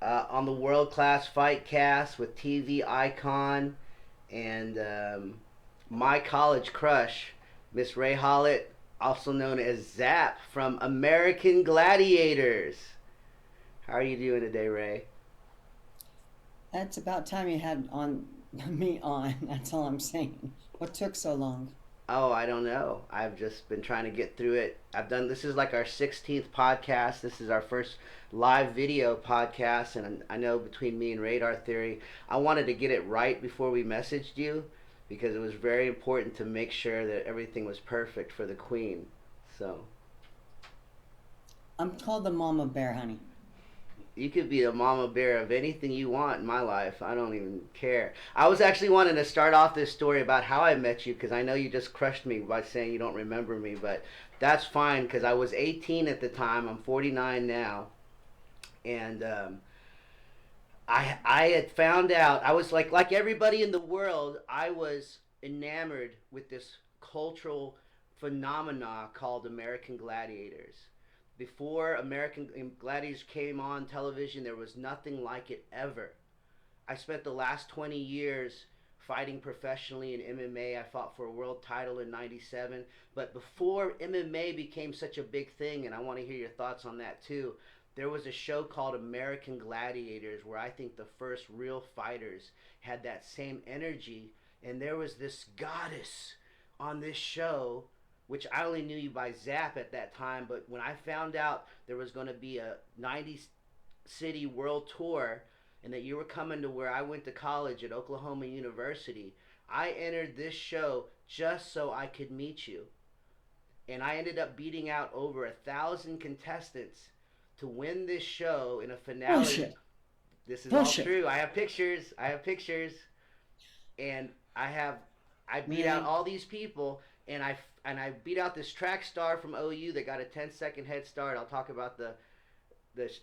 on the World Class Fightcast with TV icon and my college crush, Miss Raye Hollitt, also known as ZAP from American Gladiators. How are you doing today, Ray? That's about time you had on me on. That's all I'm saying. What took so long? Oh, I don't know. I've just been trying to get through it. I've done this is like our 16th podcast. This is our first live video podcast, and I know between me and Radar Theory, I wanted to get it right before we messaged you because it was very important to make sure that everything was perfect for the queen. So, I'm called the mama bear, honey. you could be a mama bear of anything you want in my life. I don't even care. I was actually wanting to start off this story about how I met you because I know you just crushed me by saying you don't remember me, but that's fine because I was 18 at the time. I'm 49 now, and I had found out I was like everybody in the world. I was enamored with this cultural phenomena called American Gladiators. Before American Gladiators came on television, there was nothing like it ever. I spent the last 20 years fighting professionally in MMA. I fought for a world title in 97. But before MMA became such a big thing, and I want to hear your thoughts on that too, there was a show called American Gladiators where I think the first real fighters had that same energy. And there was this goddess on this show, which I only knew you by Zap at that time. But when I found out there was going to be a 90 city world tour and that you were coming to where I went to college at Oklahoma University, I entered this show just so I could meet you. And I ended up beating out over 1,000 contestants to win this show in a finale. Bullshit. This is all Bullshit. true. I have pictures. I have pictures, and I beat out Really? all these people, and I beat out this track star from OU that got a 10-second head start. I'll talk about the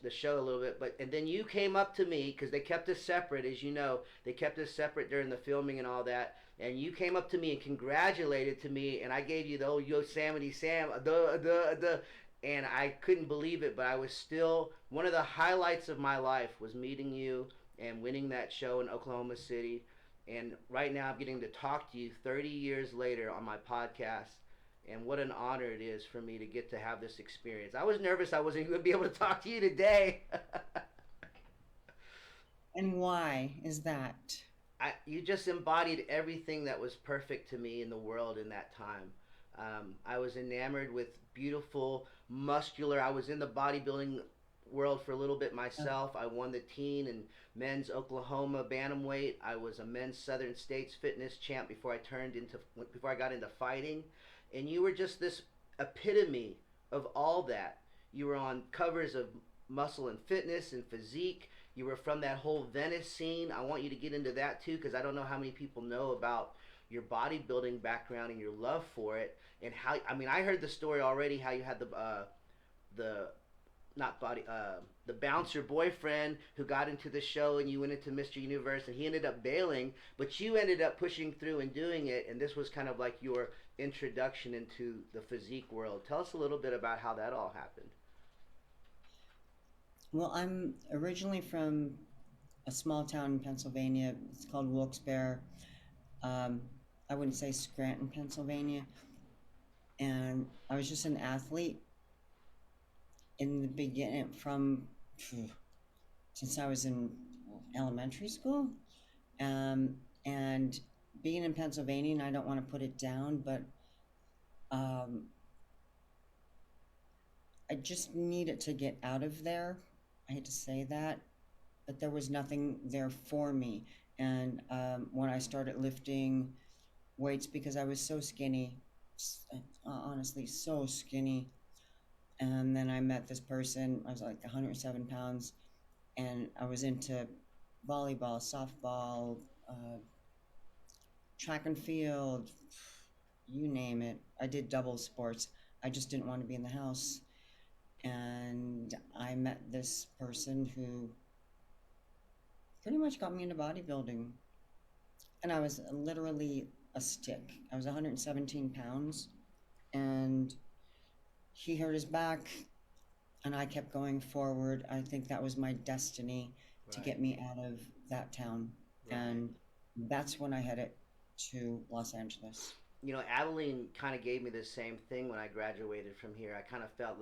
show a little bit, but and then you came up to me because they kept us separate, as you know, they kept us separate during the filming and all that. And you came up to me and congratulated to me, and I gave you the old Yosemite Sam, and I couldn't believe it. But I was still one of the highlights of my life was meeting you and winning that show in Oklahoma City. And right now, I'm getting to talk to you 30 years later on my podcast, and what an honor it is for me to get to have this experience. I was nervous I wasn't going to be able to talk to you today. And why is that? You just embodied everything that was perfect to me in the world in that time. I was enamored with beautiful, muscular. I was in the bodybuilding world for a little bit Uh, myself. I won the teen and men's Oklahoma bantamweight. I was a men's Southern States fitness champ before I got into fighting. And you were just this epitome of all that. You were on covers of Muscle and Fitness and Physique. You were from that whole Venice scene. I want you to get into that too because I don't know how many people know about your bodybuilding background and your love for it and how I mean I heard the story already how you had the not body the bouncer boyfriend who got into the show and you went into Mr. Universe and he ended up bailing, but you ended up pushing through and doing it, and this was kind of like your introduction into the physique world. Tell us a little bit about how that all happened. well, I'm originally from a small town in Pennsylvania. It's called Wilkes-Barre. Um, I wouldn't say Scranton, Pennsylvania. And I was just an athlete in the beginning since I was in elementary school. Um, and being in Pennsylvania, and I don't want to put it down, but um, I just needed to get out of there. I hate to say that, but there was nothing there for me. And when I started lifting weights, because I was so skinny, honestly, so skinny. And then I met this person, I was like 107 pounds, and I was into volleyball, softball, uh, track and field, you name it. I did double sports. I just didn't want to be in the house. And I met this person who pretty much got me into bodybuilding. And I was literally a stick. I was 117 pounds. And he hurt his back, and I kept going forward. I think that was my destiny. to Right. get me out of that town. Right. And that's when I headed to Los Angeles. You know, Abilene kind of gave me the same thing when I graduated from here. I kind of felt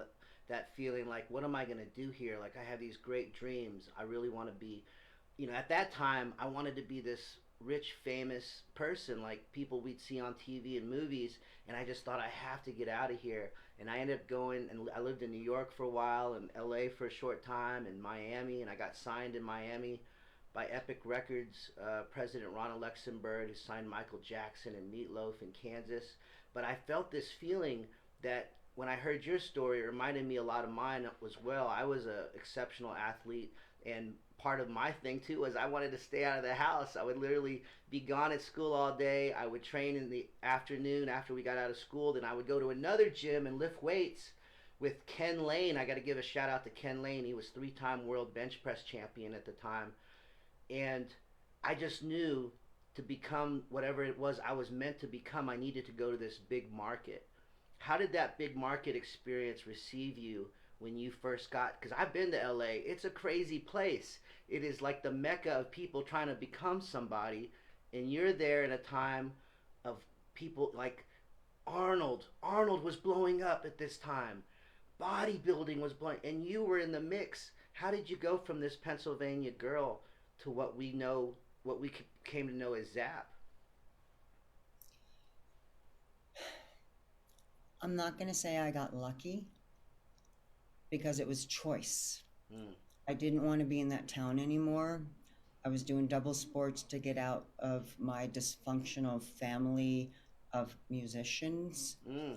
that feeling like, what am I going to do here? Like, I have these great dreams. I really want to be, you know, at that time, I wanted to be this rich, famous person like people we'd see on TV and movies. And I just thought, I have to get out of here. And I ended up going, and I lived in New York for a while, and LA for a short time, and Miami, and I got signed in Miami by Epic Records, President Ronald Luxembourg, who signed Michael Jackson and Meatloaf in Kansas. But I felt this feeling that when I heard your story, it reminded me a lot of mine as well. I was an exceptional athlete, and part of my thing too was I wanted to stay out of the house. I would literally be gone at school all day. I would train in the afternoon after we got out of school. Then I would go to another gym and lift weights with Ken Lane. I got to give a shout out to Ken Lane. He was three-time world bench press champion at the time, and I just knew to become whatever it was I was meant to become, I needed to go to this big market. How did that big market experience receive you when you first got? Because I've been to LA. It's a crazy place. It is like the mecca of people trying to become somebody, and you're there in a time of people like Arnold. Arnold was blowing up at this time. Bodybuilding was blowing, and you were in the mix. How did you go from this Pennsylvania girl to what we know, what we came to know as ZAP? I'm not going to say I got lucky because it was choice. Mm, I didn't want to be in that town anymore. I was doing double sports to get out of my dysfunctional family of musicians, mm,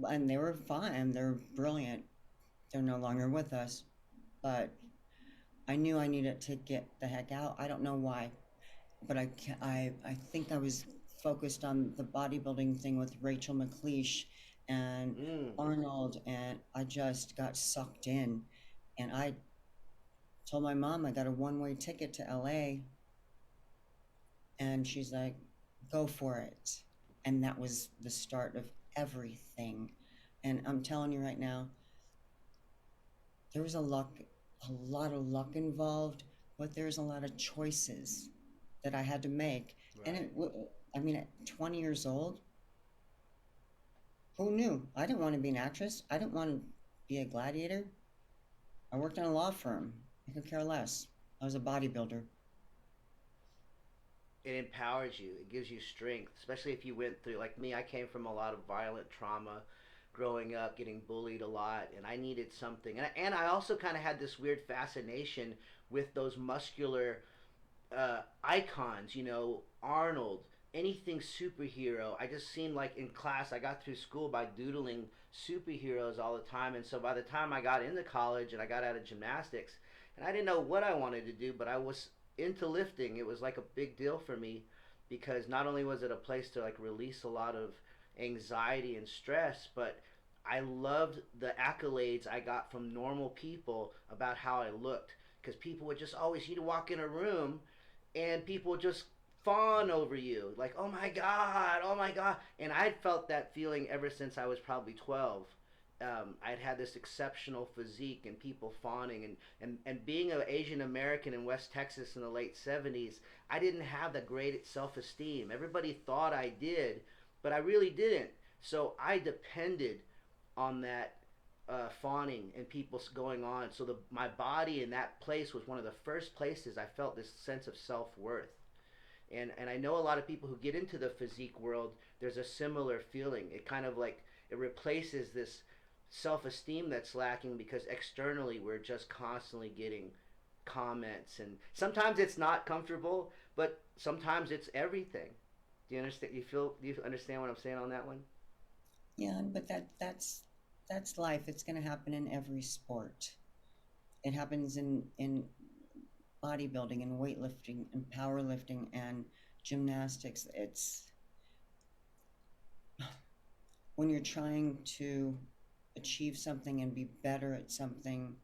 and they were fine. They're brilliant. They're no longer with us, but I knew I needed to get the heck out. I don't know why, but I think I was focused on the bodybuilding thing with Rachel McLeish and mm. Arnold, and I just got sucked in. And I told my mom I got a one-way ticket to LA, and she's like, "Go for it." And that was the start of everything. And I'm telling you right now, there was a lot of luck involved, but there's a lot of choices that I had to make. And Right. I mean, at 20 years old, who knew? I didn't want to be an actress. I didn't want to be a gladiator. I worked in a law firm. I could care less. I was a bodybuilder. It empowers you. It gives you strength, especially if you went through, like me, I came from a lot of violent trauma growing up, getting bullied a lot, and I needed something. And I also kind of had this weird fascination with those muscular icons, you know, Arnold, anything superhero. I just seemed like in class, I got through school by doodling superheroes all the time. And so by the time I got into college and I got out of gymnastics, and I didn't know what I wanted to do, but I was into lifting. It was like a big deal for me because not only was it a place to like release a lot of anxiety and stress, but I loved the accolades I got from normal people about how I looked. Because people would just always, you'd walk in a room and people just fawn over you like, oh my god, oh my god. And I'd felt that feeling ever since I was probably 12. I'd had this exceptional physique and people fawning, and being an Asian American in West Texas in the late 70s, I didn't have the great self-esteem. Everybody thought I did, but I really didn't. So I depended on that fawning and people going on. So my body in that place was one of the first places I felt this sense of self-worth. And I know a lot of people who get into the physique world, there's a similar feeling. It kind of like it replaces this self-esteem that's lacking because externally we're just constantly getting comments, and sometimes it's not comfortable, but sometimes it's everything. Do you understand? Do you understand what I'm saying on that one? Yeah, but that's life. It's going to happen in every sport. It happens in bodybuilding and weightlifting and powerlifting and gymnastics. It's when you're trying to achieve something and be better at something,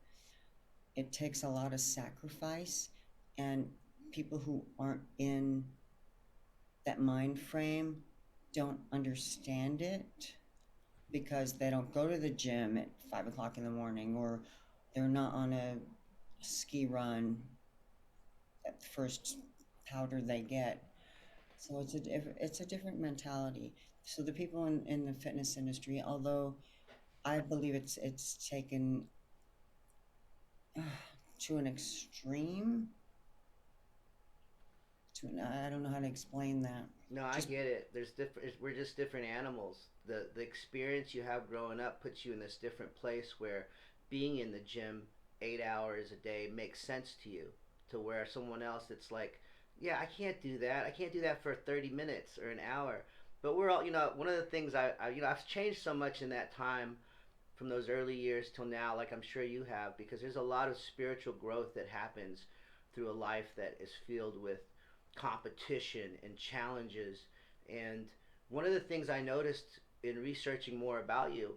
it takes a lot of sacrifice, and people who aren't in that mind frame don't understand it because they don't go to the gym at 5 o'clock in the morning, or they're not on a ski run at the first powder they get. So it's a different mentality. So the people in the fitness industry, although I believe it's taken uh, to an extreme, I don't know how to explain that. No, I Just get it. There's different. We're just different animals. The experience you have growing up puts you in this different place where being in the gym 8 hours a day makes sense to you. To where someone else, it's like, yeah, I can't do that. I can't do that for 30 minutes or an hour. But we're all, one of the things I've changed so much in that time from those early years till now, like I'm sure you have, because there's a lot of spiritual growth that happens through a life that is filled with competition and challenges. And one of the things I noticed in researching more about you,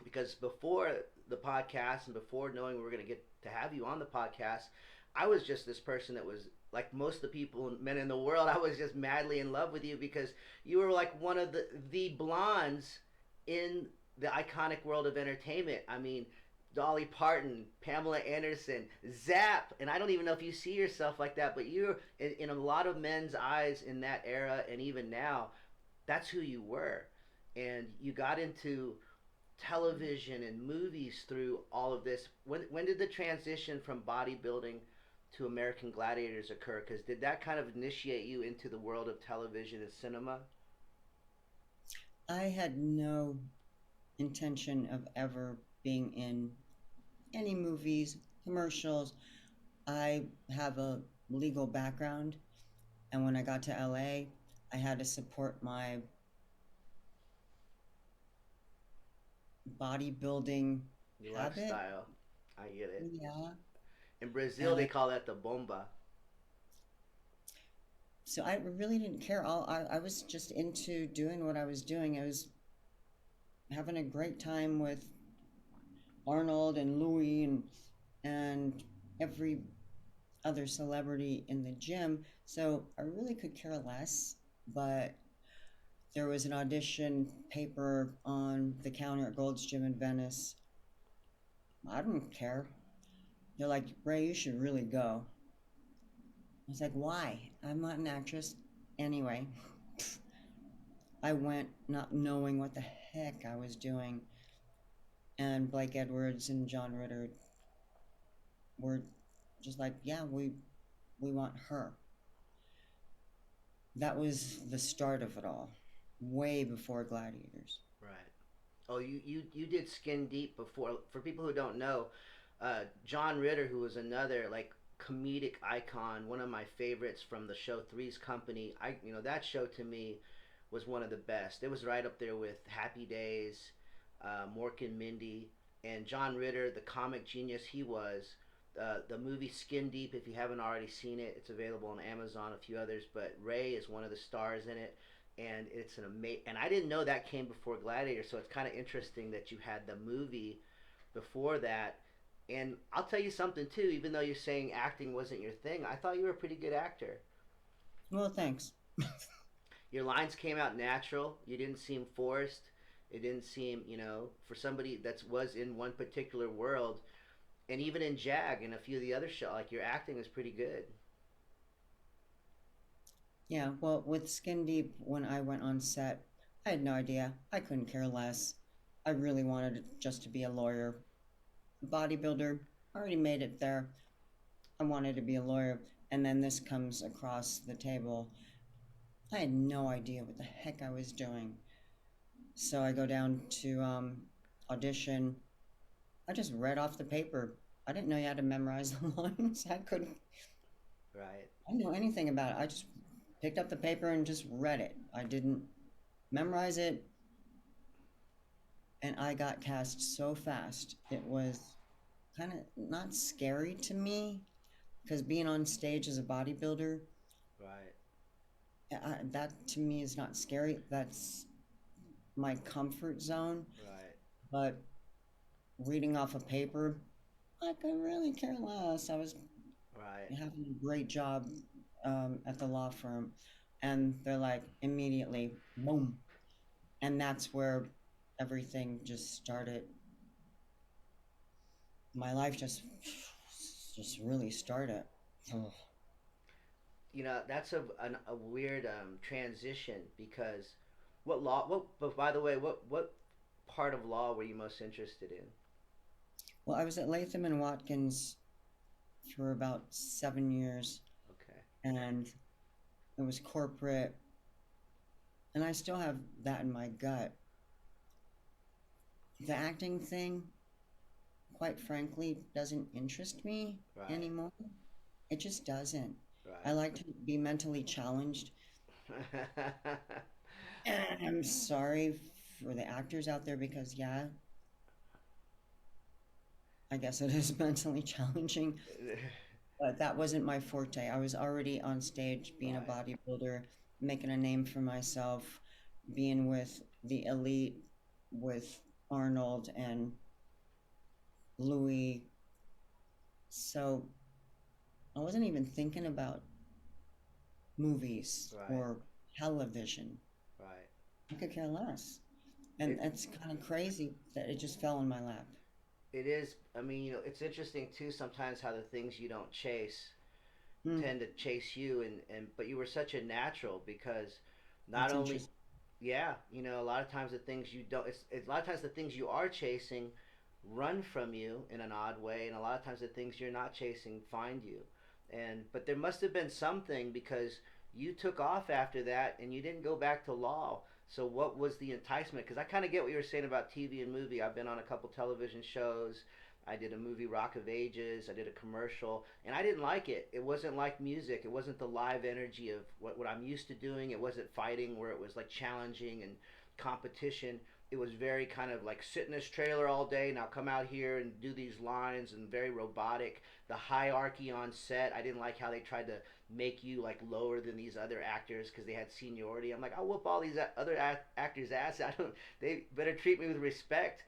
because before the podcast and before knowing we were going to get to have you on the podcast, I was just this person that was like most of the people men in the world. I was just madly in love with you because you were like one of the blondes in the iconic world of entertainment. I mean, Dolly Parton, Pamela Anderson, ZAP, and I don't even know if you see yourself like that, but you're in a lot of men's eyes in that era and even now, that's who you were. And you got into television and movies through all of this. When did the transition from bodybuilding to American Gladiators occur? Because did that kind of initiate you into the world of television and cinema? I had no intention of ever being in any movies, commercials. I have a legal background, and when I got to LA, I had to support my bodybuilding Your habit. lifestyle. I get it. Yeah. In Brazil, they And call that the bomba. so I really didn't care. I was just into doing what I was doing. I was having a great time with Arnold and Louis and every other celebrity in the gym. So I really could care less. But there was an audition paper on the counter at Gold's Gym in Venice. I didn't care. They're like, Ray, you should really go. I was like, why? I'm not an actress. Anyway, I went not knowing what the heck I was doing. And Blake Edwards and John Ritter were just like, yeah, we want her. That was the start of it all, way before Gladiators. Right. Oh, you did Skin Deep before. For people who don't know, John Ritter, who was another like comedic icon, one of my favorites from the show Three's Company. That show to me was one of the best. It was right up there with Happy Days, Mork and Mindy, and John Ritter, the comic genius he was. The movie Skin Deep, if you haven't already seen it, it's available on Amazon, a few others. But Ray is one of the stars in it, and it's an amazing. And I didn't know that came before Gladiator, so it's kind of interesting that you had the movie before that. And I'll tell you something too. Even though you're saying acting wasn't your thing, I thought you were a pretty good actor. Well, thanks. Your lines came out natural. You didn't seem forced. It didn't seem, for somebody that was in one particular world, and even in Jag and a few of the other shows, like your acting is pretty good. Yeah, well, with Skin Deep, when I went on set, I had no idea. I couldn't care less. I really wanted it just to be a lawyer. Bodybuilder, already made it there. I wanted to be a lawyer. And then this comes across the table. I had no idea what the heck I was doing. So I go down to audition. I just read off the paper. I didn't know you had to memorize the lines. Right. I didn't know anything about it. I just picked up the paper and just read it. I didn't memorize it, and I got cast so fast. It was kind of not scary to me because being on stage as a bodybuilder, Right. that to me is not scary. That's my comfort zone. Right. But reading off a paper, I could really care less. I was Right. having a great job at the law firm, and they're like immediately, boom, and that's where everything just started. My life just just really start it. Oh, You know, that's a weird transition because what law? What? But by the way, what part of law were you most interested in? well, I was at Latham and Watkins for about 7 years, Okay. and it was corporate, and I still have that in my gut. The acting thing, quite frankly, doesn't interest me Right. anymore. It just doesn't. I Right. like to be mentally challenged. And I'm sorry for the actors out there because, yeah, I guess it is mentally challenging, but that wasn't my forte. I was already on stage being a Right. bodybuilder, making a name for myself, being with the elite, with Arnold and Louis. So I wasn't even thinking about movies Right. or television. Right. I could care less. And It it's kind of crazy that it just fell in my lap. it is. I mean, you know, it's interesting too. Sometimes how the things you don't chase Hmm, tend to chase you, and but you were such a natural because not that's only, interesting. yeah, you know, a lot of times the things you don't, it's a lot of times the things you are chasing run from you in an odd way, and a lot of times the things you're not chasing find you. And but there must have been something because you took off after that and you didn't go back to law. So what was the enticement? Because I kind of get what you were saying about TV and movie. I've been on a couple television shows. I did a movie Rock of Ages. I did a commercial, and I didn't like it. It wasn't like music. It wasn't the live energy of what I'm used to doing. It wasn't fighting where it was like challenging and competition. It was very kind of like sit in this trailer all day. Now come out here and do these lines and very robotic. The hierarchy on set. I didn't like how they tried to make you like lower than these other actors because they had seniority. I'm like, I'll whoop all these other actors' ass. I don't. They better treat me with respect.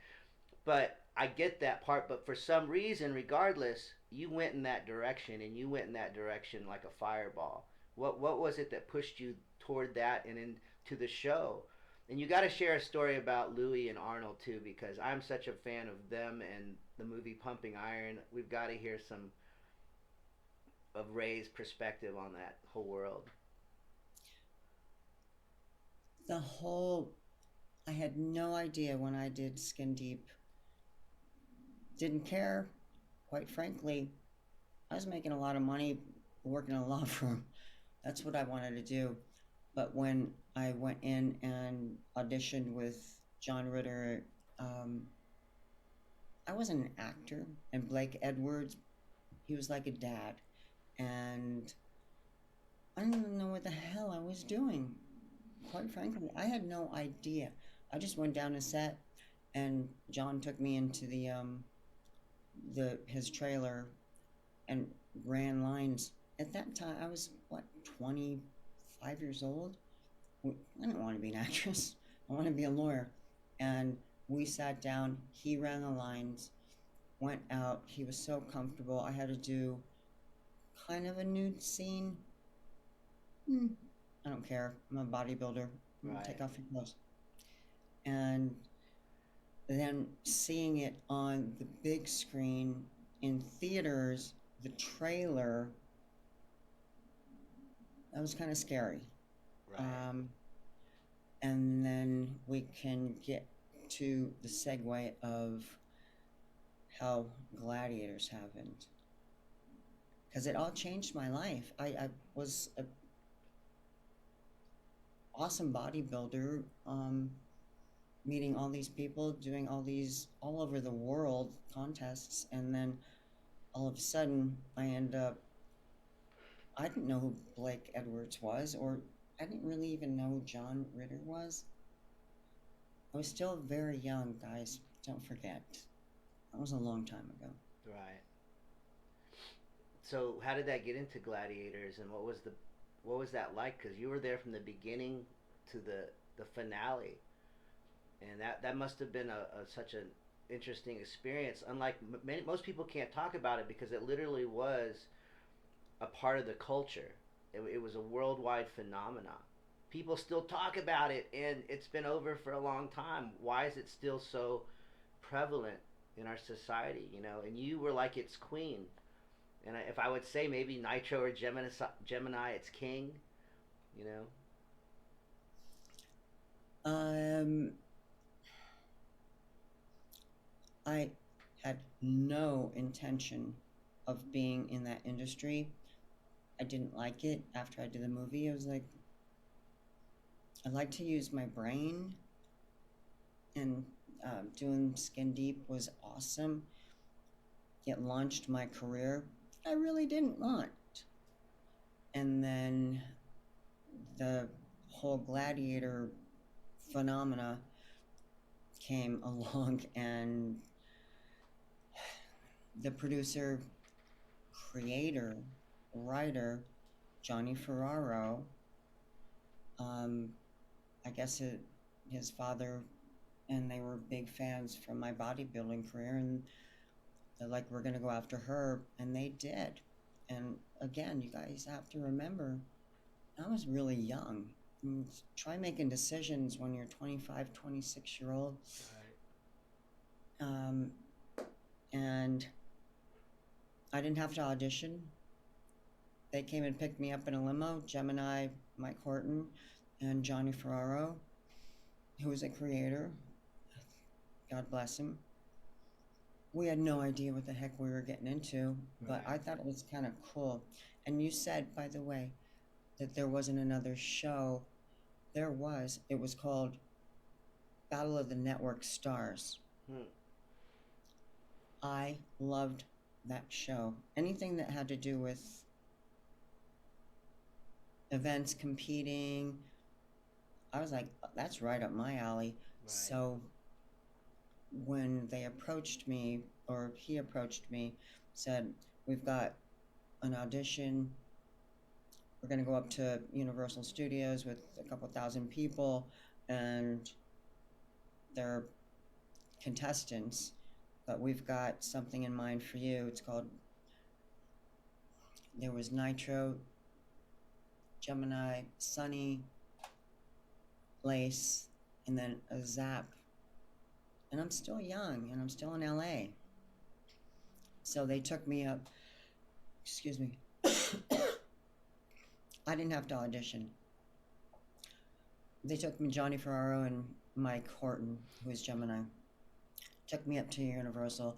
But I get that part. But for some reason, regardless, you went in that direction and you went in that direction like a fireball. What was it that pushed you toward that and into the show? And you got to share a story about Louis and Arnold too, because I'm such a fan of them and the movie Pumping Iron. We've got to hear some of Ray's perspective on that whole world. The whole, I had no idea when I did Skin Deep. Didn't care, quite frankly. I was making a lot of money working in a law firm. That's what I wanted to do. But when I went in and auditioned with John Ritter, um, I wasn't an actor. And Blake Edwards, he was like a dad. And I didn't even know what the hell I was doing. Quite frankly, I had no idea. I just went down a set, and John took me into the his trailer and ran lines. At that time, I was what 25 years old. I didn't want to be an actress. I wanted to be a lawyer. And we sat down. He ran the lines. Went out. He was so comfortable. I had to do kind of a nude scene. Hmm, I don't care. I'm a bodybuilder. Right. Take off your clothes. And then seeing it on the big screen in theaters, the trailer, that was kind of scary. Right. Um, and then we can get to the segue of how Gladiators happened. Because it all changed my life. I was an awesome bodybuilder, meeting all these people, doing all these all over the world contests, and then all of a sudden I end up, I didn't know who Blake Edwards was, or I didn't really even know who John Ritter was. I was still very young, guys. Don't forget. That was a long time ago. Right. So how did that get into Gladiators, and what was that like? Because you were there from the beginning to the finale, and that must have been a such an interesting experience. Unlike most people can't talk about it because it literally was a part of the culture. It was a worldwide phenomenon. People still talk about it, and it's been over for a long time. Why is it still so prevalent in our society? You know, and you were like its queen, And if I would say maybe Nitro or Gemini, it's king. You know. Um, I had no intention of being in that industry. I didn't like it after I did the movie. I was like, I like to use my brain, and doing Skin Deep was awesome. It launched my career. I really didn't want. And then the whole gladiator phenomena came along, and the producer, creator, writer, Johnny Ferraro, um, I guess his father and they were big fans from my bodybuilding career, and they're like, we're going to go after her, and they did. And again, you guys have to remember, I was really young. I mean, try making decisions when you're 25, 26 year old. Right. And I didn't have to audition. They came and picked me up in a limo. Gemini, Mike Horton, and Johnny Ferraro, who was a creator. God bless him. We had no idea what the heck we were getting into, but Right. I thought it was kind of cool. And you said, by the way, that there wasn't another show. There was. It was called Battle of the Network Stars. Hmm. I loved that show. Anything that had to do with events, competing, I was like, that's right up my alley. Right. So when they approached me, or he approached me, said, we've got an audition. We're going to go up to Universal Studios with a couple thousand people, and they're contestants, but we've got something in mind for you. It's called, there was Nitro, Gemini, Sunny, Lace, and then a ZAP. And I'm still young, and I'm still in LA. So they took me up, excuse me. I didn't have to audition. They took me, Johnny Ferraro and Mike Horton, who is Gemini, took me up to Universal,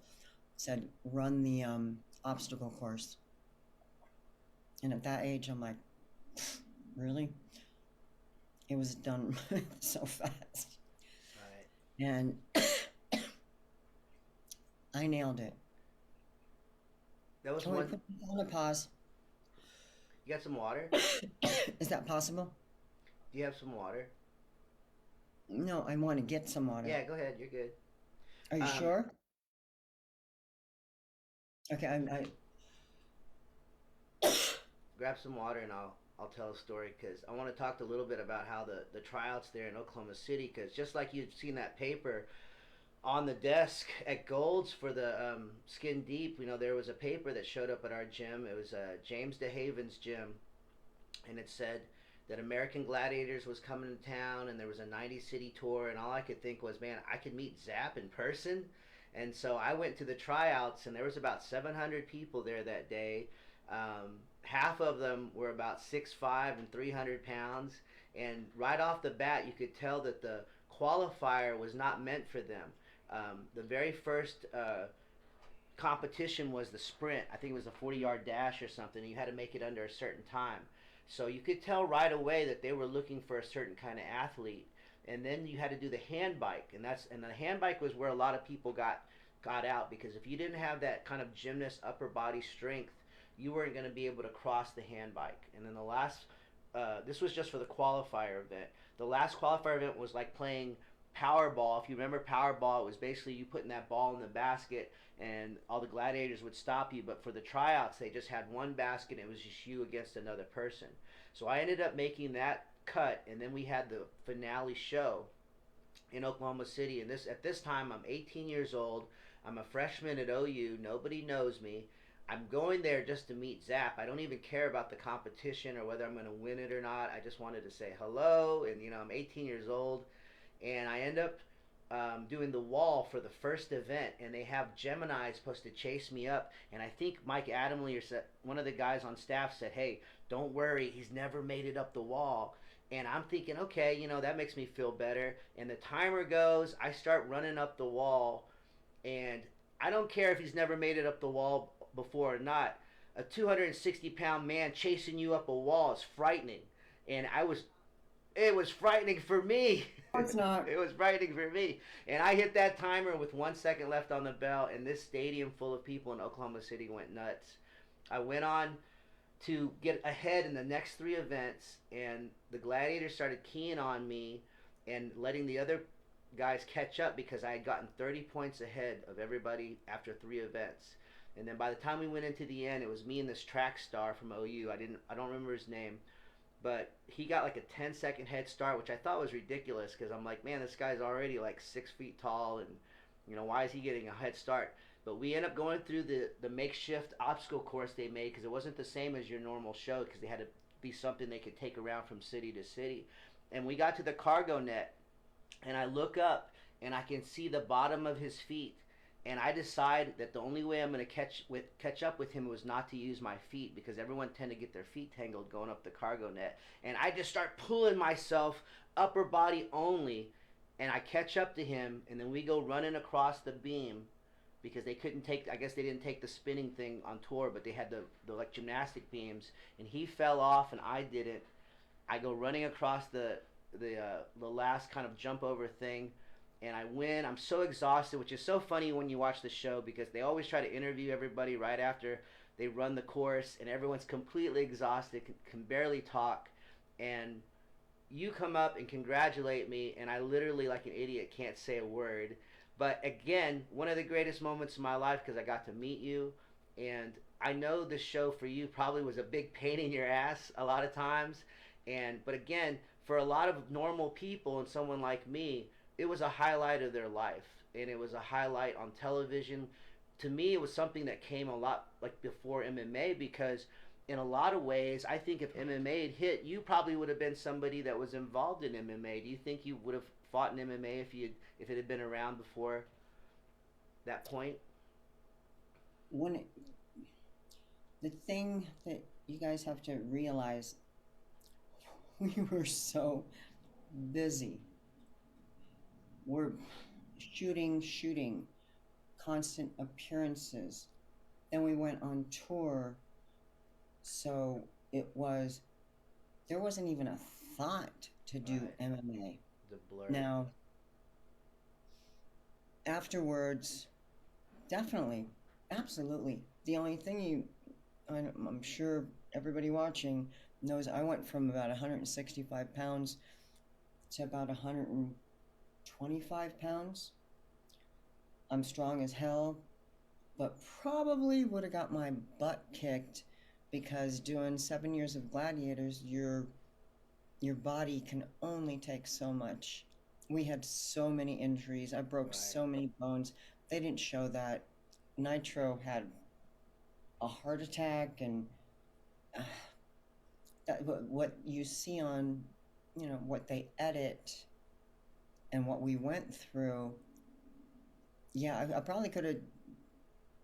said, run the obstacle course. And at that age, I'm like, really? It was done so fast. Right. And I nailed it. That was Can we one. put this on a pause? You got some water? Is that possible? Do you have some water? No, I want to get some water. Yeah, go ahead. You're good. Are you sure? Okay, Grab some water and I'll tell a story, because I want to talk a little bit about how the tryouts there in Oklahoma City, because just like you've seen that paper on the desk at Gold's for the Skin Deep, there was a paper that showed up at our gym. It was James DeHaven's gym, and it said that American Gladiators was coming to town, and there was a 90-city tour, and all I could think was, man, I could meet ZAP in person. And so I went to the tryouts, and there was about 700 people there that day. Half of them were about 6'5" and 300 pounds, and right off the bat you could tell that the qualifier was not meant for them. The very first competition was the sprint. I think it was a 40-yard dash or something, and you had to make it under a certain time. So you could tell right away that they were looking for a certain kind of athlete. And then you had to do the hand bike, and the hand bike was where a lot of people got out, because if you didn't have that kind of gymnast upper body strength, you weren't going to be able to cross the hand bike. And then the last, this was just for the qualifier event. The last qualifier event was like playing Powerball. If you remember Powerball, it was basically you putting that ball in the basket, and all the gladiators would stop you. But for the tryouts, they just had one basket, and it was just you against another person. So I ended up making that cut, and then we had the finale show in Oklahoma City. And at this time, I'm 18 years old. I'm a freshman at OU. Nobody knows me. I'm going there just to meet ZAP. I don't even care about the competition or whether I'm going to win it or not. I just wanted to say hello, and I'm 18 years old, and I end up doing the wall for the first event, and they have Gemini supposed to chase me up. And I think Mike Adamley, or one of the guys on staff, said, "Hey, don't worry, he's never made it up the wall." And I'm thinking, okay, that makes me feel better. And the timer goes, I start running up the wall, and I don't care if he's never made it up the wall before or not. A 260-pound man chasing you up a wall is frightening, and it was frightening for me. No, it's not. It was frightening for me. And I hit that timer with 1 second left on the bell, and this stadium full of people in Oklahoma City went nuts. I went on to get ahead in the next three events, and the Gladiators started keying on me and letting the other guys catch up because I had gotten 30 points ahead of everybody after three events. And then by the time we went into the end, it was me and this track star from OU. I don't remember his name, but he got like a 10-second head start, which I thought was ridiculous because I'm like, man, this guy's already like 6 feet tall, and why is he getting a head start? But we end up going through the makeshift obstacle course they made because it wasn't the same as your normal show because they had to be something they could take around from city to city. And we got to the cargo net, and I look up and I can see the bottom of his feet, and I decide that the only way I'm going to catch up with him was not to use my feet because everyone tend to get their feet tangled going up the cargo net. And I just start pulling myself upper body only, and I catch up to him, and then we go running across the beam because they couldn't take, I guess they didn't take the spinning thing on tour, but they had the like gymnastic beams, and he fell off and I didn't. I go running across the last kind of jump over thing, and I win. I'm so exhausted, which is so funny when you watch the show because they always try to interview everybody right after they run the course, and everyone's completely exhausted, can barely talk, and you come up and congratulate me, and I literally, like an idiot, can't say a word. But again, one of the greatest moments of my life because I got to meet you, and I know this show for you probably was a big pain in your ass a lot of times, but again, for a lot of normal people and someone like me, it was a highlight of their life, and it was a highlight on television. To me, it was something that came a lot like before MMA because in a lot of ways, I think if MMA had hit, you probably would have been somebody that was involved in MMA. Do you think you would have fought in MMA if it had been around before that point? When the thing that you guys have to realize, we were so busy. We're shooting, constant appearances. Then we went on tour, so there wasn't even a thought to do Right. MMA. The blur. Now, afterwards, definitely, absolutely. The only thing I'm sure everybody watching knows I went from about 165 pounds to about 125 pounds. I'm strong as hell, but probably would have got my butt kicked because doing 7 years of Gladiators, your body can only take so much. We had so many injuries. I broke Right. so many bones. They didn't show that. Nitro had a heart attack, and uh, what you see on, what they edit and what we went through. Yeah, I probably could have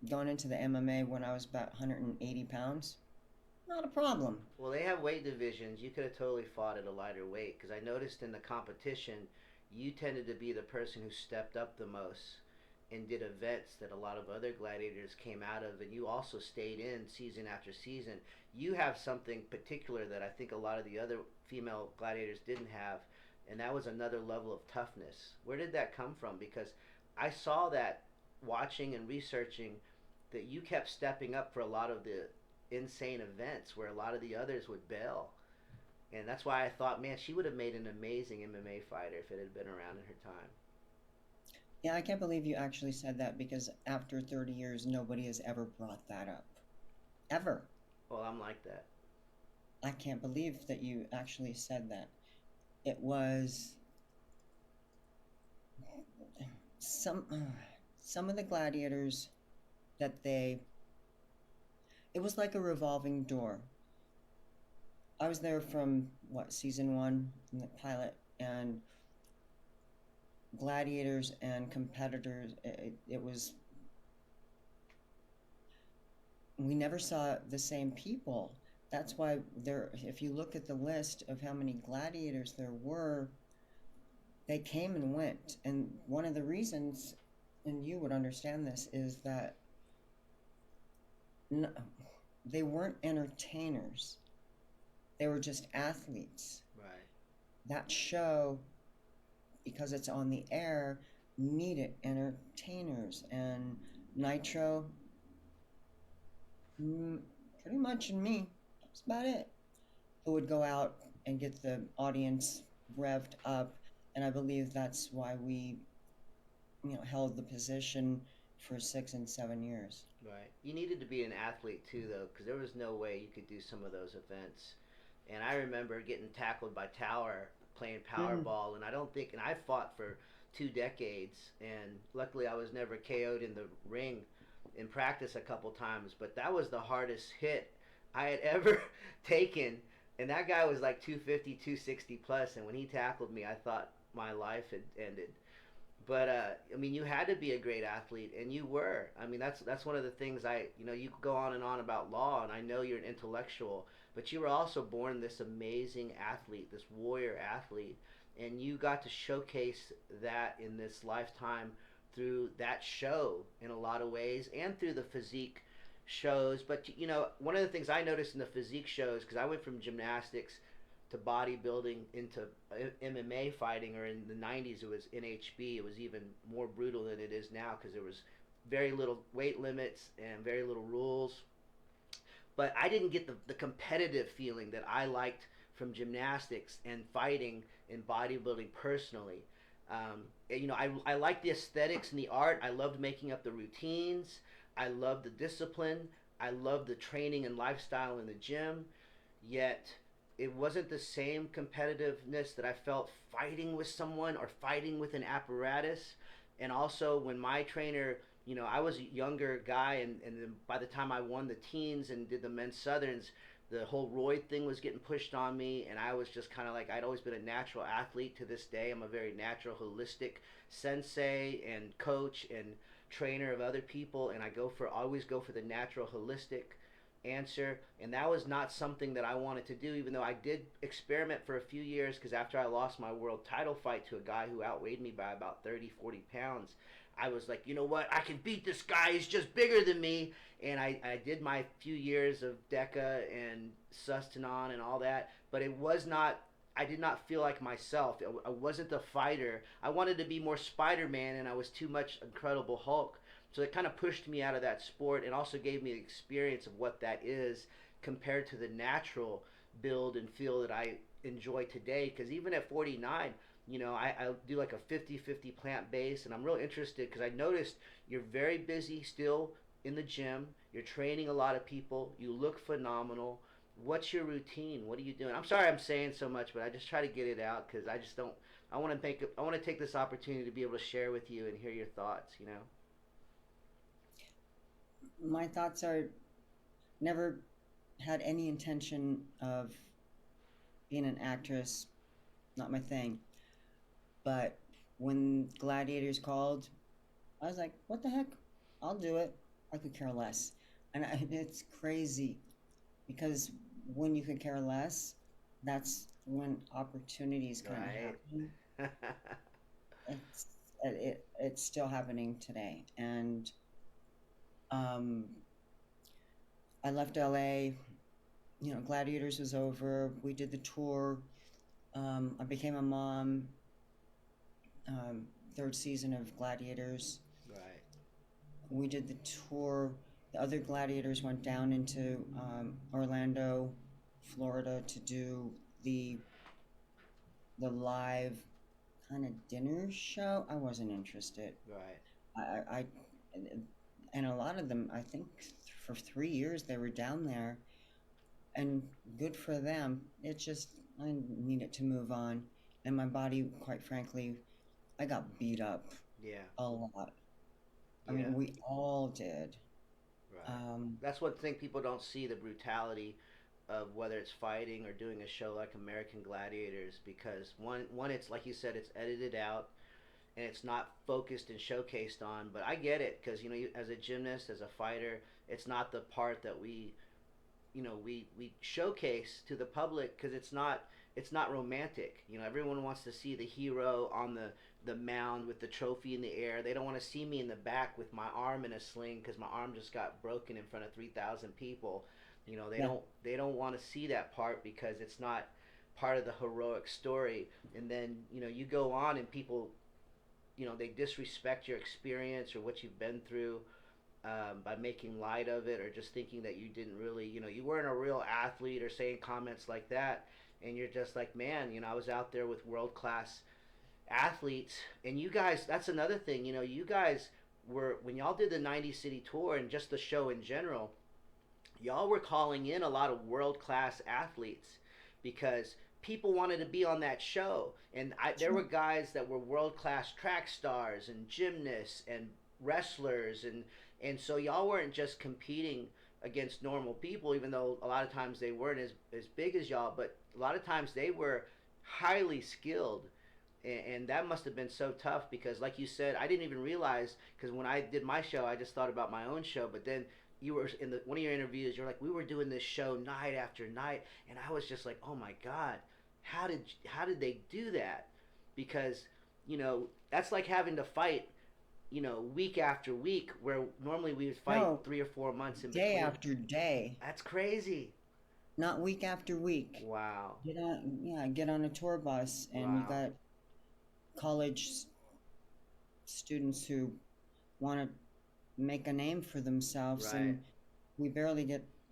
gone into the MMA when I was about 180 pounds. Not a problem. Well, they have weight divisions. You could have totally fought at a lighter weight because I noticed in the competition, you tended to be the person who stepped up the most and did events that a lot of other gladiators came out of, and you also stayed in season after season. You have something particular that I think a lot of the other female gladiators didn't have, and that was another level of toughness. Where did that come from? Because I saw that watching and researching that you kept stepping up for a lot of the insane events where a lot of the others would bail. And that's why I thought, man, she would have made an amazing MMA fighter if it had been around in her time. Yeah, I can't believe you actually said that because after 30 years, nobody has ever brought that up. Ever. Well, I'm like that. I can't believe that you actually said that. It was some of the gladiators that it was like a revolving door. I was there from season 1 in the pilot, and gladiators and competitors, it was, we never saw the same people. That's why there, if you look at the list of how many gladiators there were, they came and went. And one of the reasons, and you would understand this, is that n they weren't entertainers. They were just athletes. Right. That show, because it's on the air, needed entertainers. And Nitro, mm, pretty much, and me, that's about it, who would go out and get the audience revved up. And I believe that's why we, held the position for 6 and 7 years. Right. You needed to be an athlete too, though, because there was no way you could do some of those events. And I remember getting tackled by Tower playing Mm. Powerball, and I don't think, and I fought for 2 decades, and luckily I was never KO'd in the ring in practice a couple times, but that was the hardest hit I had ever taken. And that guy was like 250, 260 plus, and when he tackled me, I thought my life had ended. But I mean, you had to be a great athlete, and you were. I mean, that's one of the things you go on and on about law, and I know you're an intellectual, but you were also born this amazing athlete, this warrior athlete, and you got to showcase that in this lifetime through that show in a lot of ways, and through the physique shows. But one of the things I noticed in the physique shows, because I went from gymnastics to bodybuilding into MMA fighting, or in the 90s it was NHB. It was even more brutal than it is now because there was very little weight limits and very little rules. But I didn't get the competitive feeling that I liked from gymnastics and fighting and bodybuilding personally. I liked the aesthetics and the art. I loved making up the routines. I loved the discipline. I loved the training and lifestyle in the gym. Yet it wasn't the same competitiveness that I felt fighting with someone or fighting with an apparatus. And also, when my trainer, I was a younger guy, and then by the time I won the teens and did the men's southerns, the whole roid thing was getting pushed on me, and I was just kind of like, I'd always been a natural athlete. To this day, I'm a very natural, holistic sensei and coach and trainer of other people, and always go for the natural, holistic answer. And that was not something that I wanted to do, even though I did experiment for a few years, because after I lost my world title fight to a guy who outweighed me by about 30, 40 pounds, I was like, you know what, I can beat this guy, he's just bigger than me. And I did my few years of DECA and Sustanon and all that, but I did not feel like myself. I wasn't the fighter. I wanted to be more Spider-Man, and I was too much Incredible Hulk. So it kind of pushed me out of that sport, and also gave me the experience of what that is compared to the natural build and feel that I enjoy today. Because even at 49, I do like a 50-50 plant base, and I'm real interested because I noticed you're very busy still in the gym. You're training a lot of people. You look phenomenal. What's your routine? What are you doing? I'm sorry I'm saying so much, but I just try to get it out because I just don't. I want to take this opportunity to be able to share with you and hear your thoughts. My thoughts are, never had any intention of being an actress, not my thing. But when Gladiators called, I was like, what the heck? I'll do it. I could care less. And it's crazy because when you could care less, that's when opportunities kind of happen. Right. It's it's still happening today. And um, I left LA. Gladiators was over. We did the tour. I became a mom. Third season of Gladiators. Right. We did the tour. The other Gladiators went down into Orlando, Florida, to do the live kind of dinner show. I wasn't interested. Right. I and a lot of them, I think, for 3 years they were down there, and good for them. It just, I needed to move on, and my body, quite frankly, I got beat up Yeah. a lot. I Yeah. mean, we all did. Right. Um, That's one thing people don't see, the brutality of whether it's fighting or doing a show like American Gladiators, because one it's like you said, it's edited out, and it's not focused and showcased on. But I get it because as a gymnast, as a fighter, it's not the part that we showcase to the public because it's not romantic. Everyone wants to see the hero on the mound with the trophy in the air. They don't want to see me in the back with my arm in a sling because my arm just got broken in front of 3,000 people. They Yeah. don't want to see that part because it's not part of the heroic story. And then you go on and people they disrespect your experience or what you've been through by making light of it or just thinking that you didn't really, you weren't a real athlete or saying comments like that. And you're just like, man, I was out there with world class athletes. And you guys, that's another thing, you guys were, when y'all did the 90 city tour and just the show in general, y'all were calling in a lot of world class athletes because people wanted to be on that show. And there were Sure. guys that were world class track stars and gymnasts and wrestlers, and so y'all weren't just competing against normal people, even though a lot of times they weren't as big as y'all, but a lot of times they were highly skilled. And that must have been so tough because, like you said, I didn't even realize because when I did my show, I just thought about my own show. But then you were in one of your interviews. You're like, we were doing this show night after night, and I was just like, oh my god, how did they do that? Because that's like having to fight week after week, where normally we would fight No, 3 or 4 months in day between. after day, That's crazy. not week after week. Wow. Get on a tour bus, and you Wow. got college students who want to make a name for themselves, Right. and we barely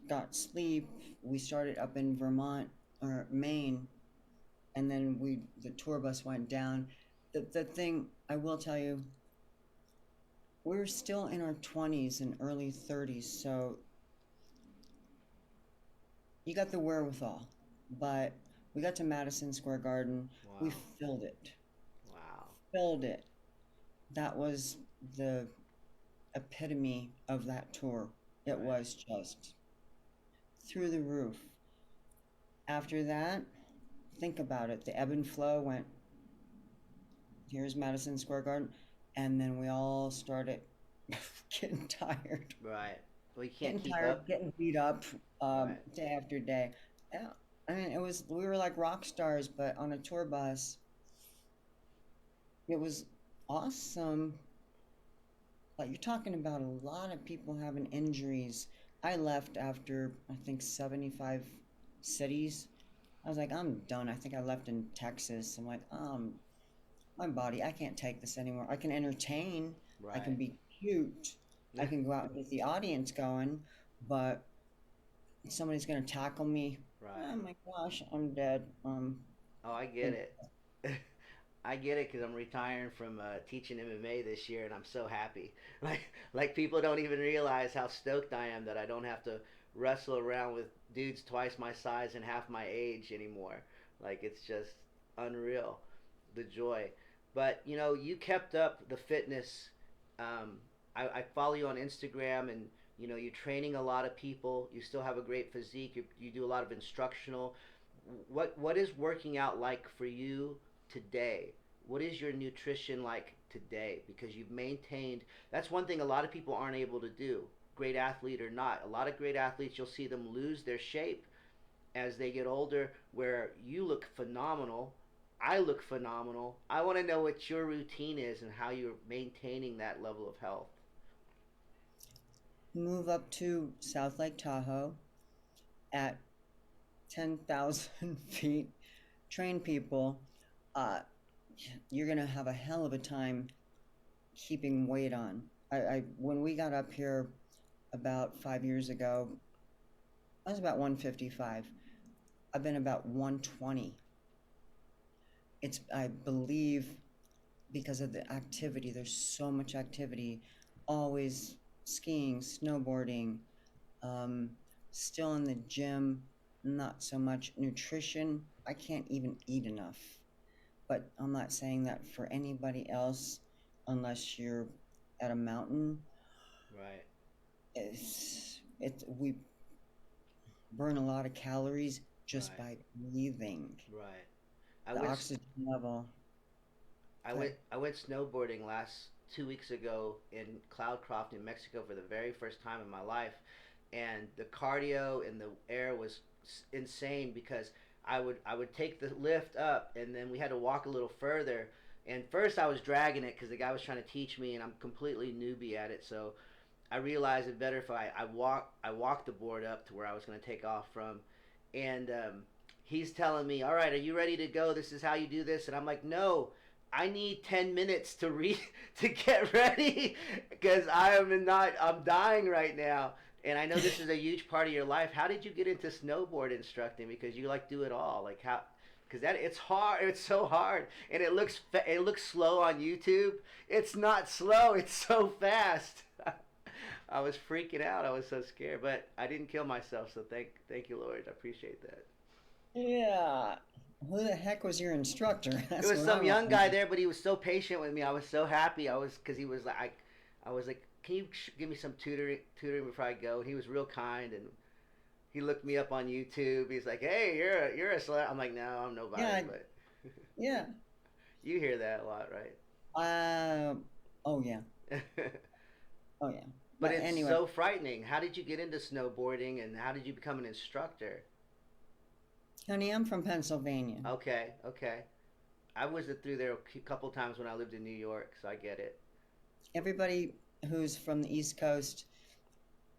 got sleep. We started up in Vermont or Maine, and then the tour bus went down. The thing I will tell you, we're still in our 20s and early 30s, so you got the wherewithal. But we got to Madison Square Garden, we Wow. filled it. Wow. Filled it. That was the epitome of that tour. It Right. was just through the roof. After that, think about it. The ebb and flow went, here's Madison Square Garden, and then we all started getting tired, Right. Well, you can't keep up. getting beat up Right. day after day. Yeah, I mean, we were like rock stars, but on a tour bus, it was awesome. But you're talking about a lot of people having injuries. I left after, I think, 75 cities. I was like, I'm done. I think I left in Texas. I'm like, my body, I can't take this anymore. I can entertain, I can Right. be cute, I can go out and get the audience going, but somebody's gonna tackle me. Oh Right. my gosh, I'm dead. Oh, I get And it. I get it because I'm retiring from teaching MMA this year, and I'm so happy. Like people don't even realize how stoked I am that I don't have to wrestle around with dudes twice my size and half my age anymore. Like it's just unreal, the joy. But you kept up the fitness. I follow you on Instagram, and you're training a lot of people. You still have a great physique. You do a lot of instructional. What is working out like for you today? What is your nutrition like today? Because you've maintained. That's one thing a lot of people aren't able to do. Great athlete or not, a lot of great athletes, you'll see them lose their shape as they get older. Where you look phenomenal, I look phenomenal. I want to know what your routine is and how you're maintaining that level of health. move up to South Lake Tahoe at 10,000 feet, train people. Uh, you're gonna have a hell of a time keeping weight on. I when we got up here about 5 years ago, I was about 155. I've been about 120. It's, I believe, because of the activity. There's so much activity, always skiing, snowboarding, um, still in the gym, not so much nutrition. I can't even eat enough. But I'm not saying that for anybody else unless you're at a mountain. Right. We burn a lot of calories just Right. by breathing. Right. I The went oxygen level. Okay. I went snowboarding last 2 weeks ago in Cloudcroft, New Mexico, for the very first time in my life, and the cardio in the air was insane because I would take the lift up, and then we had to walk a little further. And first I was dragging it because the guy was trying to teach me, and I'm completely newbie at it. So I realized it better if I walked the board up to where I was going to take off from, and he's telling me, "All right, are you ready to go? This is how you do this." And I'm like, "No, I need 10 minutes to to get ready because I'm dying right now." And I know this is a huge part of your life. How did you get into snowboard instructing? Because you like do it all. Like how? Because that it's hard. It's so hard, and it looks slow on YouTube. It's not slow. It's so fast. I was freaking out. I was so scared, but I didn't kill myself. So thank you, Lord. I appreciate that. Yeah. Who the heck was your instructor? It That's was what I some want young to guy know. there, but he was so patient with me. I was so happy. I was because he was like, I was like, can you give me some tutoring before I go? And he was real kind, and he looked me up on YouTube. He's like, hey, you're a slut. I'm like, no, I'm nobody, Yeah, but yeah. you hear that a lot, Uh, oh yeah, right? oh yeah. But But it's anyway, so frightening. How did you get into snowboarding, and how did you become an instructor? honey, I'm from Pennsylvania. Okay, okay. I was through there a couple times when I lived in New York, so I get it. Everybody who's from the East Coast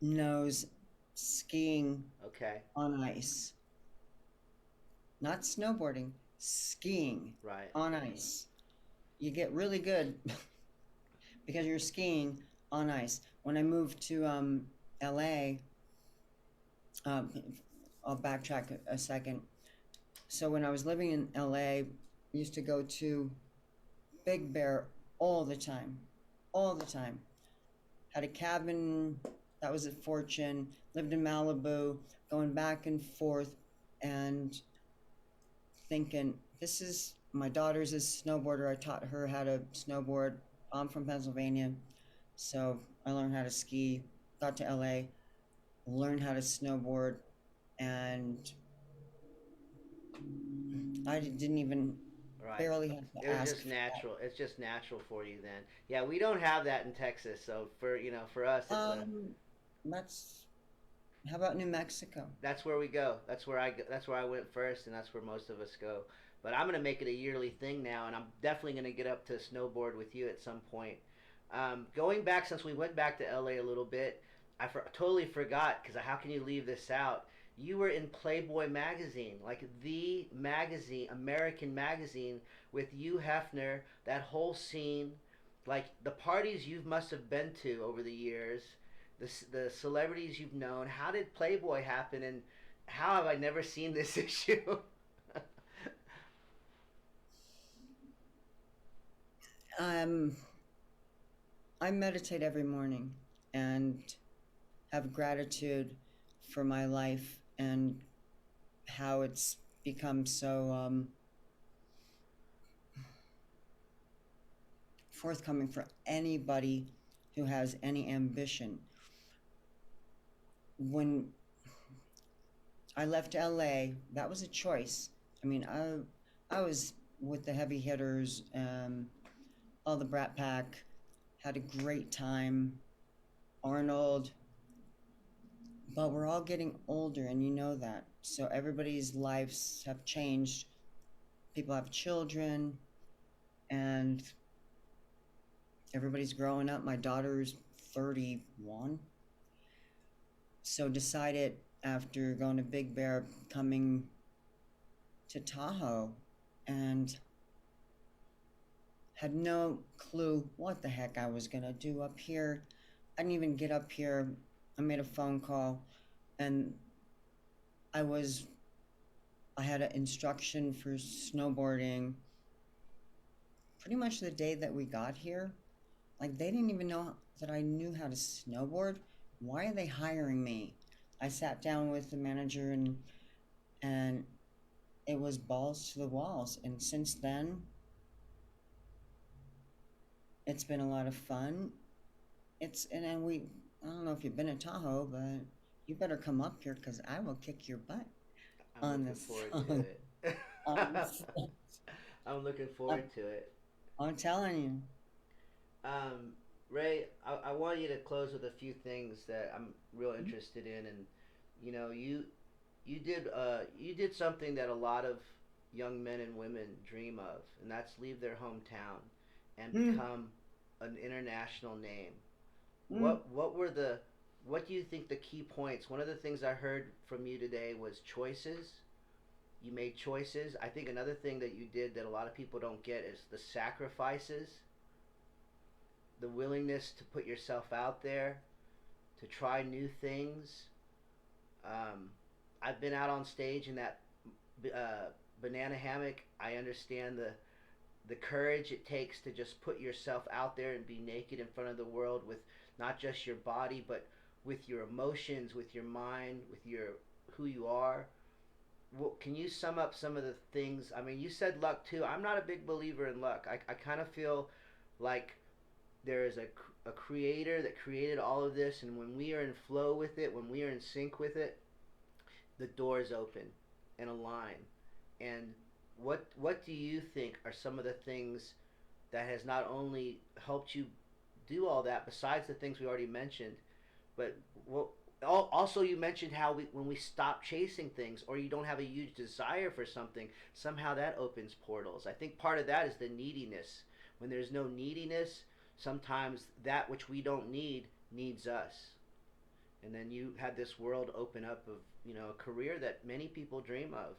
knows skiing Okay, on ice, not snowboarding, skiing right. on ice. You get really good because you're skiing on ice. When I moved to LA, um, I'll backtrack a second. So when I was living in LA, I used to go to Big Bear all the time, all the time. Had a cabin that was a fortune. Lived in Malibu, going back and forth, and thinking, this is my daughter's a snowboarder. I taught her how to snowboard. I'm from Pennsylvania, so I learned how to ski. Got to LA, learned how to snowboard, and I didn't even Right. barely have to It was ask just for natural. It's just natural for you then. Yeah, we don't have that in Texas. So for us that. it's a That's how about New Mexico? that's where we go. That's where I went first, and that's where most of us go. But I'm going to make it a yearly thing now, and I'm definitely going to get up to snowboard with you at some point. Going back, since we went back to LA a little bit, totally forgot because how can you leave this out? You were in Playboy magazine, like the magazine, American magazine, with Hugh Hefner. That whole scene, like the parties you must have been to over the years, the celebrities you've known. How did Playboy happen, and how have I never seen this issue? Um, I meditate every morning and have gratitude for my life and how it's become so forthcoming for anybody who has any ambition. When I left LA, that was a choice. I mean, I was with the heavy hitters, all the Brat Pack, had a great time. Arnold, but we're all getting older, and you know that. So everybody's lives have changed. People have children, and everybody's growing up. My daughter's 31. So decided after going to Big Bear, coming to Tahoe, and had no clue what the heck I was going to do up here. I didn't even get up here. I made a phone call, and I was I had an instruction for snowboarding pretty much the day that we got here. Like they didn't even know that I knew how to snowboard. Why are they hiring me? I sat down with the manager and it was balls to the walls. And since then, it's been a lot of fun. It's and then we I don't know if you've been in Tahoe, but you better come up here because I will kick your butt I'm on looking this forward to on, it. on this. I'm looking Um, forward to it. I'm telling you. Um, Ray, I want you to close with a few things that I'm real interested in, and you know, you did something that a lot of young men and women dream of, and that's leave their hometown and Mm, become an international name. mm. What do you think the key points? One of the things I heard from you today was choices. You made choices. I think another thing that you did that a lot of people don't get is the sacrifices, the willingness to put yourself out there, to try new things. Um, I've been out on stage in that banana hammock. I understand the courage it takes to just put yourself out there and be naked in front of the world with not just your body but with your emotions, with your mind, with your who you are. Well, can you sum up some of the things? I mean, you said luck too. I'm not a big believer in luck. I kind of feel like there is a creator that created all of this, and when we are in flow with it, when we are in sync with it, the doors open and align. And what do you think are some of the things that has not only helped you do all that, besides the things we already mentioned, but what also you mentioned how when we stop chasing things or you don't have a huge desire for something, somehow that opens portals. I think part of that is the neediness. When there's no neediness, sometimes that which we don't need needs us. And then you had this world open up of, you know, a career that many people dream of.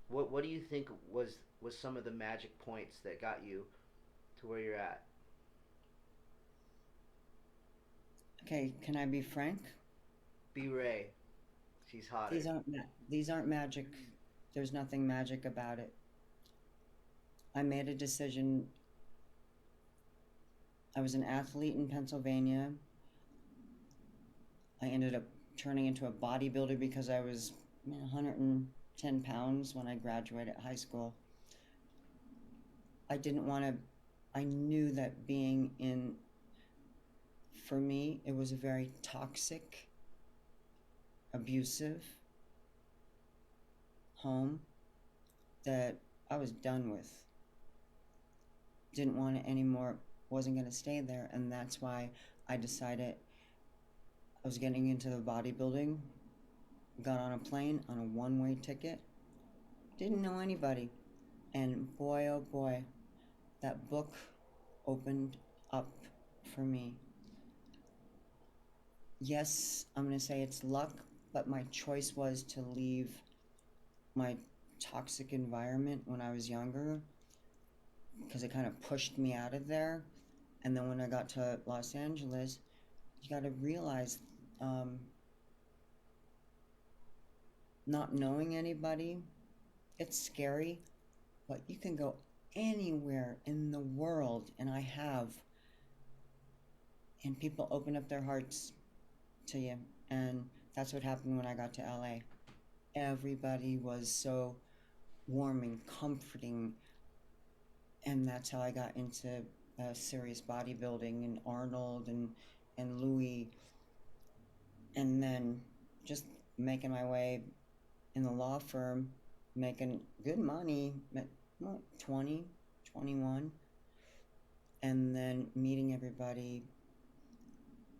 What do you think was some of the magic points that got you to where you're at? Okay, can I be frank? B Ray, she's hotter. These aren't magic. There's nothing magic about it. I made a decision. I was an athlete in Pennsylvania. I ended up turning into a bodybuilder because I was 110 pounds when I graduated high school. I didn't want to, I knew that being in, for me, it was a very toxic, abusive home that I was done with. Didn't want it anymore, wasn't going to stay there. And that's why I decided I was getting into the bodybuilding, got on a plane on a one-way ticket, didn't know anybody. And boy, oh boy, that book opened up for me. Yes, I'm going to say it's luck, but my choice was to leave my toxic environment when I was younger because it kind of pushed me out of there. And then when I got to Los Angeles, you got to realize um, not knowing anybody, it's scary, but you can go anywhere in the world, and I have, and people open up their hearts to you. And that's what happened when I got to LA. Everybody was so warming, comforting, and that's how I got into serious bodybuilding and Arnold and Louis, and then just making my way in the law firm, making good money, well, 20, 21, and then meeting everybody.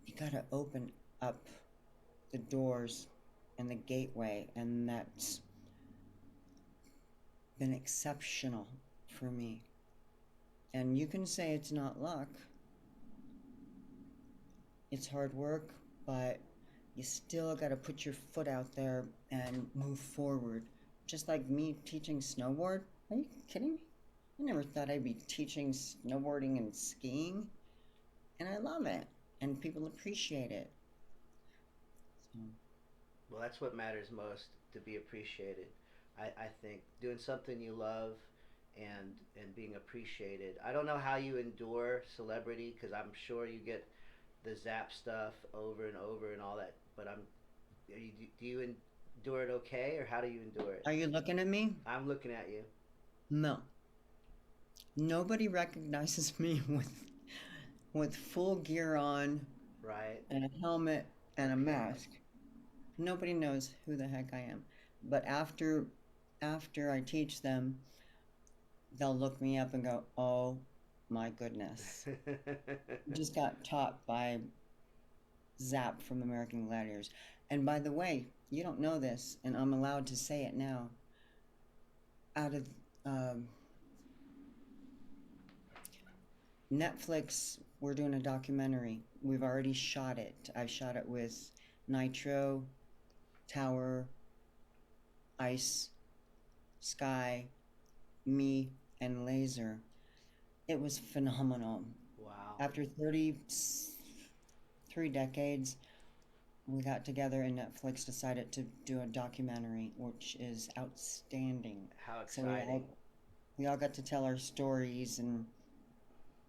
You got to open up the doors and the gateway, and that's been exceptional for me. And you can say it's not luck, it's hard work, but you still got to put your foot out there and move forward. Just like me teaching snowboard. Are you kidding me? I never thought I'd be teaching snowboarding and skiing, and I love it, and people appreciate it. So, Well, that's what matters most, to be appreciated. I think doing something you love and being appreciated. I don't know how you endure celebrity because I'm sure you get the ZAP stuff over and over and all that. But do you endure it okay, or how do you endure it? are you looking at me? I'm looking at you. No. Nobody recognizes me with full gear on Right. and a helmet and a mask. Nobody knows who the heck I am. But after I teach them, they'll look me up and go, "Oh." My goodness. Just got taught by ZAP from American Gladiators. And by the way, you don't know this, and I'm allowed to say it now. Out of Netflix, we're doing a documentary. We've already shot it. I shot it with Nitro, Tower, Ice, Sky, me, and Laser. It was phenomenal. Wow. After 33 decades, we got together and Netflix decided to do a documentary, which is outstanding. How So exciting. we all got to tell our stories and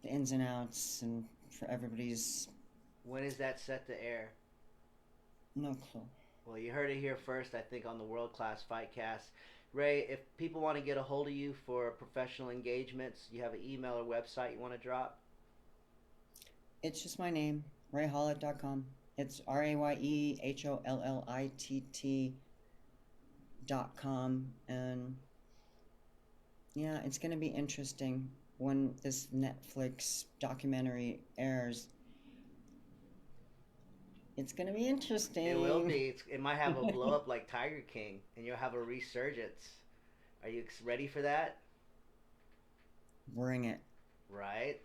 the ins and outs, and for everybody's When is that set to air? no clue. Well, you heard it here first, I think, on the World Class Fightcast. Ray, if people want to get a hold of you for professional engagements, you have an email or website you want to drop? It's just my name, RayeHollitt.com. It's RayeHollitt.com. And yeah, it's going to be interesting when this Netflix documentary airs. It's going to be interesting. It will be. It might have a blow up like Tiger King, and you'll have a resurgence. Are you ready for that? Bring it. Right?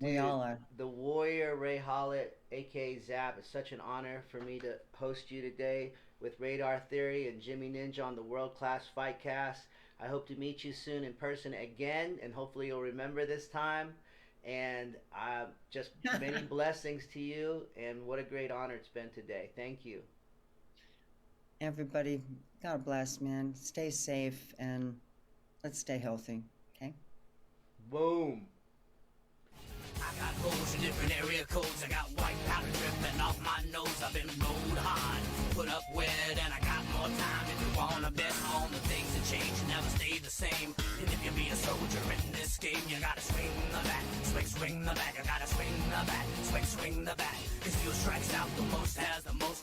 We all are. The Warrior Raye Hollitt, aka Zap, it's such an honor for me to host you today with Radar Theory and Jimmy Ninja on the World Class Fightcast. I hope to meet you soon in person again, and hopefully you'll remember this time. And just many blessings to you, and what a great honor it's been today. Thank you. Everybody, God bless, man. Stay safe, and let's stay healthy, okay? Boom. I got goals in different area codes. I got white powder dripping off my nose. I've been rode hard, put up with, and I got more time. If you wanna bet on the things that change, never stay the same. And if you be a soldier in this game, you gotta swing the bat, swing the bat. You gotta swing the bat, swing the bat. Cause few strikes out the most has the most